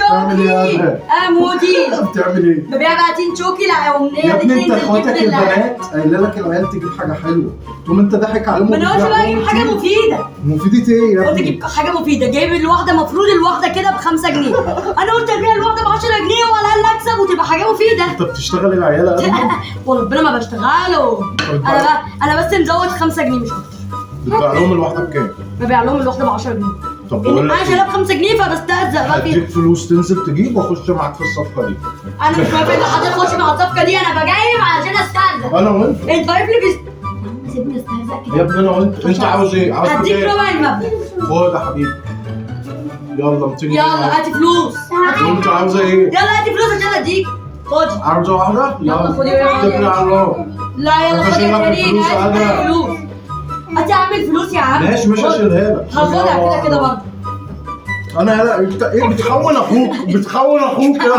بتعمل ايه يا ادهم؟ مودي بتعمل ايه؟ ببيع بقى تين شوكي لا امنيه يا ابني انت اخواتك البنات قايله لك العيال تجيب حاجه حلوه تقوم انت ضاحك عليهم. ما انا قلت بقى اجيب حاجه مفيده. مفيدة ايه يا قلت ابني؟ اجيب حاجه مفيده، جايب الواحده مفروض الواحده كده ب5 جنيه. انا قلت ابيع الواحده ب10 جنيه وعلى الاقل اكسب وتبقى حاجه مفيده. انت بتشتغل العيال يا ادهم؟ وربنا ما بشتغله. انا بس مزود 5 جنيه مش اكتر. بتبيع لهم الواحده بكام؟ ببيع لهم الواحده ب10 جنيه. طب بقول لك انا شايلها ب5 جنيه فبستهزأ بقى فيها. هديك فلوس تنزل تجيب واخش معاك في الصفقه دي. انا مش موافق ان حد يخش مع الصفقه دي، انا بجايب علشان استهزأ. انا وانت انت واقف لي سيبني استهزأ كده. يا ابني انا وانت. انت عاوز ايه؟ عاوز هديك ايه؟ ربع المبلغ. خد يا حبيبي يلا 200 جنيه. يلا هاتي فلوس. وانت عاوزه ايه؟ يلا هاتي فلوس عشان اديك. خدي. عاوزه واحده؟ يلا خدي واحدة. اتكلي على الله. لا يلا أنا خدي هشيل لك يا كريم. الفلوس يا هاتي عادل. فلوس. هاتي اعمل فلوس يا عم. ماشي مش هشيلها لك. هاخدها كده كده برضه. انا لا انت ايه بتخون اخوك يا